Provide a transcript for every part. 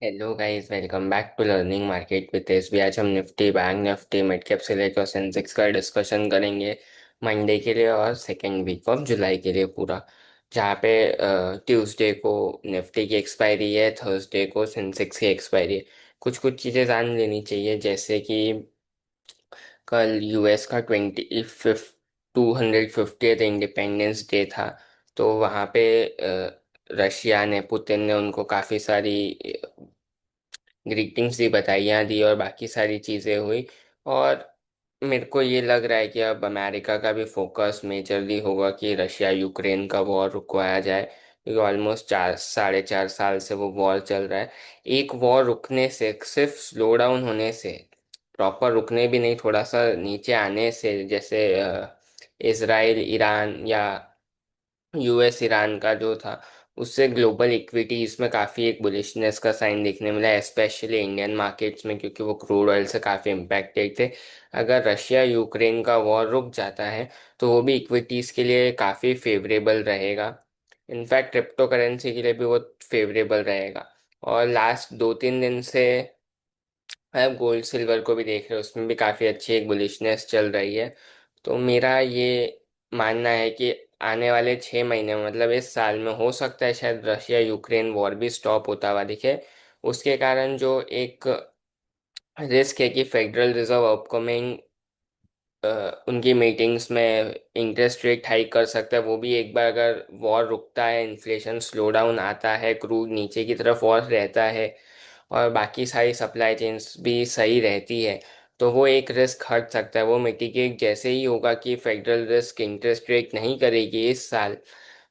Hello guys, welcome back to learning market with S भी। आज हम Nifty, bank Nifty, mid cap से लेकर सेंसेक्स का डिस्कशन करेंगे मंडे के लिए और सेकेंड वीक ऑफ जुलाई के लिए पूरा। जहाँ पे ट्यूसडे को निफ्टी की एक्सपायरी है, थर्सडे को सेंसेक्स की एक्सपायरी है। कुछ कुछ चीज़ें जान लेनी चाहिए, जैसे कि कल यूएस का 250th इंडिपेंडेंस डे था। तो वहाँ पे रशिया ने, पुतिन ने उनको काफ़ी सारी ग्रीटिंग्स दी, बधाइयाँ दी और बाकी सारी चीज़ें हुई। और मेरे को ये लग रहा है कि अब अमेरिका का भी फोकस मेजरली होगा कि रशिया यूक्रेन का वॉर रुकवाया जाए, क्योंकि ऑलमोस्ट 4 साढ़े 4 साल से वो वॉर चल रहा है। एक वॉर रुकने से, सिर्फ स्लो डाउन होने से, प्रॉपर रुकने भी नहीं, थोड़ा सा नीचे आने से, जैसे इसराइल ईरान या यूएस ईरान का जो था, उससे ग्लोबल इक्विटीज में काफ़ी एक बुलिशनेस का साइन देखने मिला है, स्पेशली इंडियन मार्केट्स में, क्योंकि वो क्रूड ऑयल से काफ़ी इम्पैक्टेड थे। अगर रशिया यूक्रेन का वॉर रुक जाता है तो वो भी इक्विटीज़ के लिए काफ़ी फेवरेबल रहेगा। इनफैक्ट क्रिप्टो करेंसी के लिए भी वो फेवरेबल रहेगा। और लास्ट 2-3 दिन से आप गोल्ड सिल्वर को भी देख रहे हो, उसमें भी काफ़ी अच्छी एक बुलिशनेस चल रही है। तो मेरा ये मानना है कि आने वाले 6 महीने में, मतलब इस साल में, हो सकता है शायद रशिया यूक्रेन वॉर भी स्टॉप होता हुआ दिखे। उसके कारण जो एक रिस्क है कि फेडरल रिजर्व अपकमिंग उनकी मीटिंग्स में इंटरेस्ट रेट हाइक कर सकता है, वो भी एक बार अगर वॉर रुकता है, इन्फ्लेशन स्लो डाउन आता है, क्रूड नीचे की तरफ और रहता है और बाकी सारी सप्लाई चेन्स भी सही रहती है, तो वो एक रिस्क हट सकता है। वो मिटिगेट जैसे ही होगा कि फेडरल रिस्क इंटरेस्ट रेट नहीं करेगी इस साल,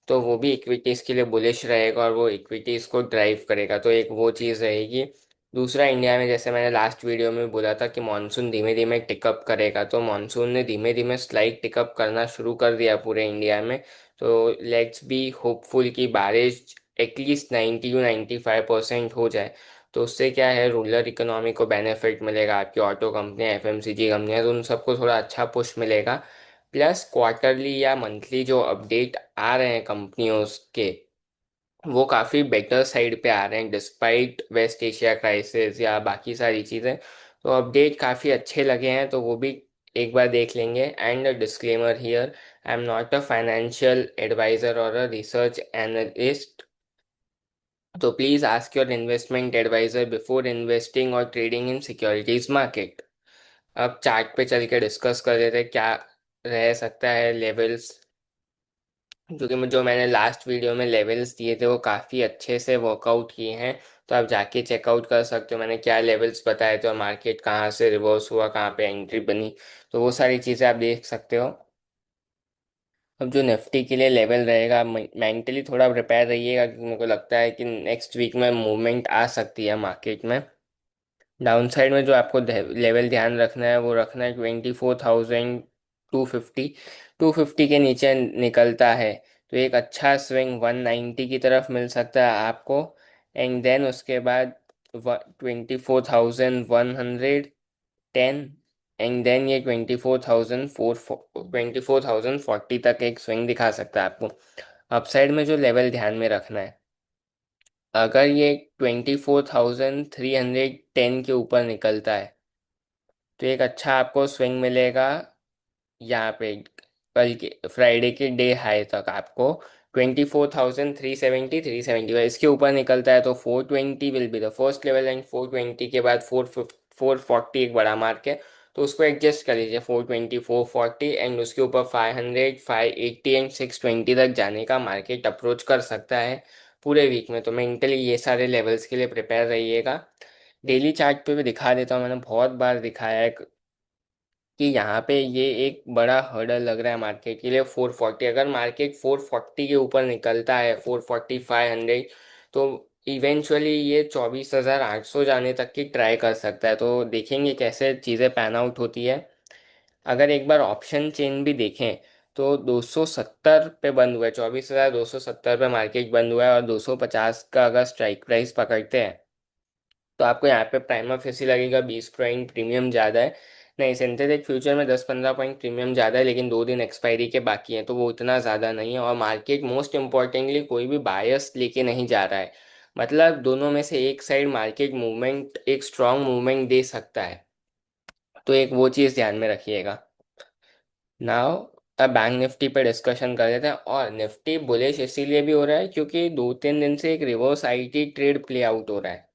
तो वो भी इक्विटीज़ के लिए बुलिश रहेगा और वो इक्विटीज़ को ड्राइव करेगा। तो एक वो चीज़ रहेगी। दूसरा, इंडिया में जैसे मैंने लास्ट वीडियो में बोला था कि मानसून धीमे धीमे टिकअप करेगा, तो मानसून ने धीमे धीमे स्लाइड टिकअप करना शुरू कर दिया पूरे इंडिया में। तो लेट्स बी होपफुल कि बारिश एटलीस्ट 90 to 95% हो जाए। तो उससे क्या है, रूरल इकोनॉमी को बेनिफिट मिलेगा, आपकी ऑटो कंपनियां, एफएमसीजी कंपनियां, तो उन सबको थोड़ा अच्छा पुश मिलेगा। प्लस क्वार्टरली या मंथली जो अपडेट आ रहे हैं कंपनियों के, वो काफ़ी बेटर साइड पे आ रहे हैं डिस्पाइट वेस्ट एशिया क्राइसिस या बाकी सारी चीज़ें। तो अपडेट काफ़ी अच्छे लगे हैं, तो वो भी एक बार देख लेंगे। And disclaimer here, I am not a financial advisor और अ रिसर्च एनालिस्ट, तो please ask your investment advisor before investing और ट्रेडिंग इन सिक्योरिटीज मार्केट। अब चार्ट पे चल के डिस्कस कर लेते हैं क्या रह सकता है लेवल्स, क्योंकि जो मैंने लास्ट वीडियो में लेवल्स दिए थे वो काफ़ी अच्छे से वर्कआउट किए हैं। तो आप जाके चेकआउट कर सकते हो मैंने क्या लेवल्स बताए थे और मार्केट कहाँ से रिवर्स हुआ, कहाँ पे एंट्री बनी। तो वो सारी चीज़ें आप देख सकते हो। अब जो निफ्टी के लिए लेवल रहेगा, मेंटली थोड़ा प्रिपेयर रहिएगा, क्योंकि मेरे को लगता है कि नेक्स्ट वीक में मूवमेंट आ सकती है मार्केट में। डाउन साइड में जो आपको लेवल ध्यान रखना है, वो रखना है 24,250। 250 के नीचे निकलता है तो एक अच्छा स्विंग 190 की तरफ मिल सकता है आपको। एंड देन उसके बाद 24,110। एंड देन ये 24,040 तक एक स्विंग दिखा सकता है आपको। अपसाइड में जो लेवल ध्यान में रखना है, अगर ये 24,310 के ऊपर निकलता है तो एक अच्छा आपको स्विंग मिलेगा यहाँ पे। कल के फ्राइडे के डे हाई तक आपको 24,370 375, इसके ऊपर निकलता है तो 420 will be the first level. And 420 के बाद 440 एक बड़ा मार्क है, तो उसको एडजस्ट कर लीजिए 420 440। एंड उसके ऊपर 500 580 एंड 620 तक जाने का मार्केट अप्रोच कर सकता है पूरे वीक में। तो मेंटली ये सारे लेवल्स के लिए प्रिपेयर रहिएगा। डेली चार्ट पे भी दिखा देता हूँ, मैंने बहुत बार दिखाया है कि यहाँ पे ये एक बड़ा हर्डल लग रहा है मार्केट के लिए 440। अगर मार्केट 440 के ऊपर निकलता है, 440 500, तो इवेंचुअली ये 24,800 जाने तक की ट्राई कर सकता है। तो देखेंगे कैसे चीज़ें पैन आउट होती है। अगर एक बार ऑप्शन चेन भी देखें तो 270 पे बंद हुआ है, 24,270 पे मार्केट बंद हुआ है, और 250 का अगर स्ट्राइक प्राइस पकड़ते हैं तो आपको यहाँ पे प्राइमा फेसी लगेगा 20 पॉइंट प्रीमियम ज़्यादा है। नहीं, सिंथेटिक फ्यूचर में 10-15 पॉइंट प्रीमियम ज़्यादा है, लेकिन 2 दिन एक्सपायरी के बाकी हैं, तो वो उतना ज़्यादा नहीं है। और मार्केट मोस्ट इम्पॉर्टेंटली कोई भी बायस लेके नहीं जा रहा है। मतलब दोनों में से एक साइड मार्केट मूवमेंट एक स्ट्रांग मूवमेंट दे सकता है। तो एक वो चीज़ ध्यान में रखिएगा। नाउ अब बैंक निफ्टी पे डिस्कशन कर लेते हैं। और निफ्टी बुलिश इसीलिए भी हो रहा है क्योंकि 2-3 दिन से एक reverse IT trade play out हो रहा है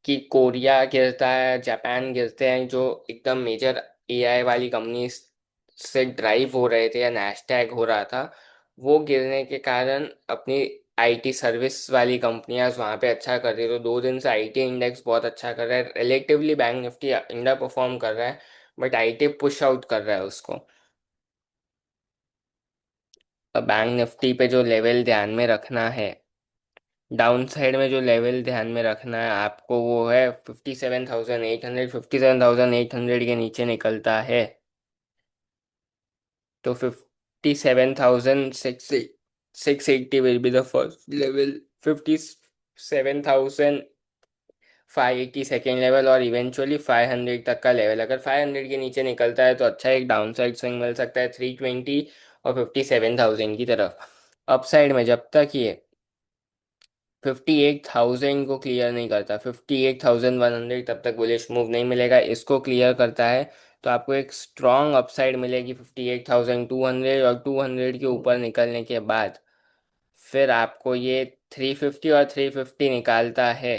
कि कोरिया गिरता है, जापान गिरते हैं, जो एकदम मेजर एआई वाली कंपनी से ड्राइव हो रहे थे या नैस्डैक हो रहा था, वो गिरने के कारण अपनी आईटी सर्विस वाली कंपनियां वहाँ पे अच्छा कर रही है। तो 2 दिन से आईटी इंडेक्स बहुत अच्छा कर रहा है। Relatively bank Nifty under perform कर रहा है, बट आईटी पुश आउट कर रहा है उसको। अब बैंक निफ्टी पे जो लेवल ध्यान में रखना है, डाउन साइड में जो लेवल ध्यान में रखना है आपको, वो है 57,800। 57,800 के नीचे निकलता है तो 57,680 will be the first level. 57,580 second level, और इवेंचुअली 500 तक का लेवल। अगर 500 के नीचे निकलता है तो अच्छा एक डाउन साइड स्विंग मिल सकता है 320 और 57,000 की तरफ। अपसाइड में जब तक ये 58,000 को क्लियर नहीं करता, 58,100, तब तक बुलिश मूव नहीं मिलेगा। इसको क्लियर करता है तो आपको एक स्ट्रॉन्ग अपसाइड मिलेगी 58,200, और 200 के ऊपर निकलने के बाद फिर आपको ये 350 और 350 निकालता है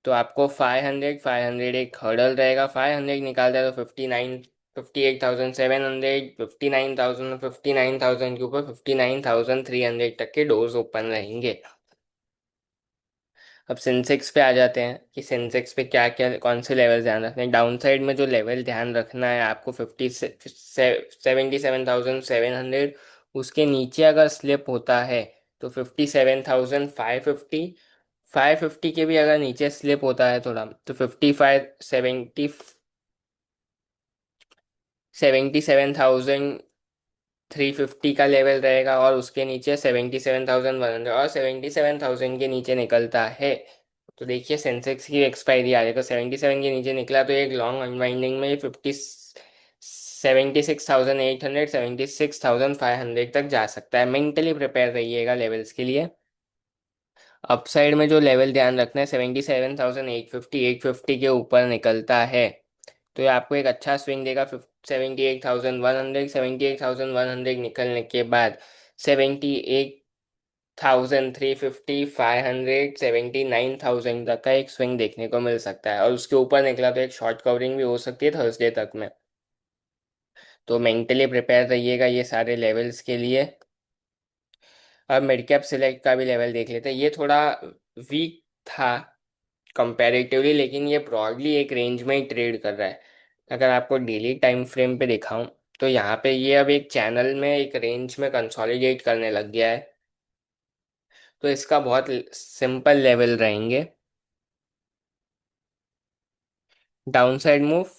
तो आपको 500 एक हर्डल रहेगा। 500 निकालता है तो 59, 58,700, 59,000, 59,000 के ऊपर 59,300 तक के डोर्स ओपन रहेंगे। अब सेंसेक्स पे आ जाते हैं कि सेंसेक्स पे क्या क्या कौन से लेवल ध्यान रखने हैं। डाउन साइड में जो लेवल ध्यान रखना है आपको 77,700, उसके नीचे अगर स्लिप होता है तो 57,550। 550 के भी अगर नीचे स्लिप होता है थोड़ा तो 57,350 का लेवल रहेगा, और उसके नीचे 77,100, और 77,000 के नीचे निकलता है तो देखिए सेंसेक्स की एक्सपायरी आ रही है। तो 77 के नीचे निकला तो एक लॉन्ग अनवाइंडिंग में 76,800, 76,500 तक जा सकता है। मेंटली प्रिपेयर रहिएगा लेवल्स के लिए। अपसाइड में जो लेवल ध्यान रखना है, 77,850, 850 के ऊपर निकलता है तो ये आपको एक अच्छा स्विंग देगा। 78,100, 78,100 निकलने के बाद 78,350, 500, 79,000 तक का एक स्विंग देखने को मिल सकता है, और उसके ऊपर निकला तो एक शॉर्ट कवरिंग भी हो सकती है थर्सडे तक में। तो मेंटली प्रिपेयर रहिएगा ये सारे लेवल्स के लिए। अब मिड कैप सिलेक्ट का भी लेवल देख लेते हैं। ये थोड़ा वीक था कंपैरेटिवली, लेकिन ये ब्रॉडली एक रेंज में ही ट्रेड कर रहा है। अगर आपको डेली टाइम फ्रेम पे दिखाऊं तो यहाँ पे ये अब एक चैनल में एक रेंज में कंसोलिडेट करने लग गया है। तो इसका बहुत सिंपल लेवल रहेंगे। डाउन साइड मूव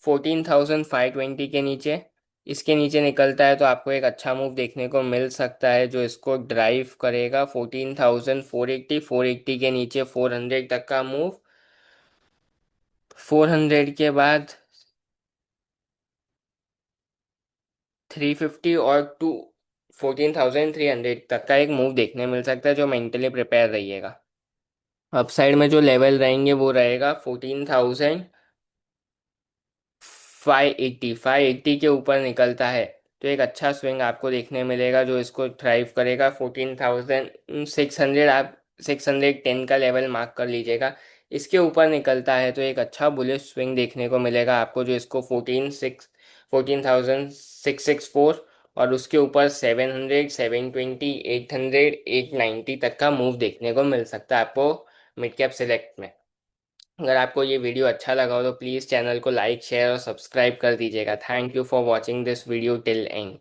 14,520 के नीचे, इसके नीचे निकलता है तो आपको एक अच्छा मूव देखने को मिल सकता है जो इसको ड्राइव करेगा 14,480। 480 के नीचे 400 तक का मूव, 400 के बाद 350 और 14,300 तक का एक मूव देखने मिल सकता है, जो मेंटली प्रिपेयर रहिएगा। अपसाइड में जो लेवल रहेंगे वो रहेगा 14,580। 580 के ऊपर निकलता है तो एक अच्छा स्विंग आपको देखने मिलेगा जो इसको ड्राइव करेगा 14,600। आप 610 का लेवल मार्क कर लीजिएगा। इसके ऊपर निकलता है तो एक अच्छा बुलिश स्विंग देखने को मिलेगा आपको, जो इसको 14,664, और उसके ऊपर 700, 720, 800, 890 तक का मूव देखने को मिल सकता है आपको मिड कैप सिलेक्ट में। अगर आपको ये वीडियो अच्छा लगा हो तो प्लीज़ चैनल को लाइक शेयर और सब्सक्राइब कर दीजिएगा। Thank you for watching this video till and.